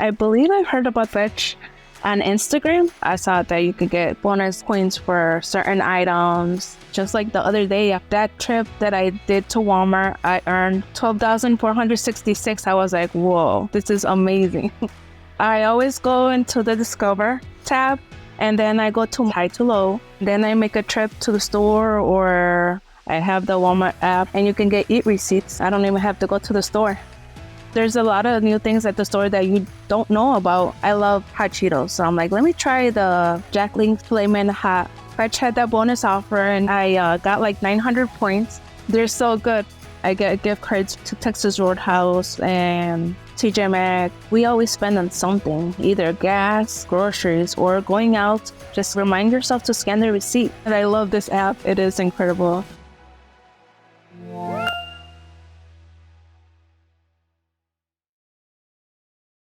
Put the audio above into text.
I believe I've heard about Fetch on Instagram. I saw that you could get bonus points for certain items. Just like the other day, that trip that I did to Walmart, I earned 12,466. I was like, whoa, this is amazing. I always go into the Discover tab and then I go to high to low. Then I make a trip to the store, or I have the Walmart app and you can get eat receipts. I don't even have to go to the store. There's a lot of new things at the store that you don't know about. I love hot Cheetos, so I'm like, let me try the Jack Link's Flamin' Hot. Fetch had that bonus offer and I got like 900 points. They're so good. I get gift cards to Texas Roadhouse and TJ Maxx. We always spend on something, either gas, groceries, or going out. Just remind yourself to scan the receipt. And I love this app. It is incredible.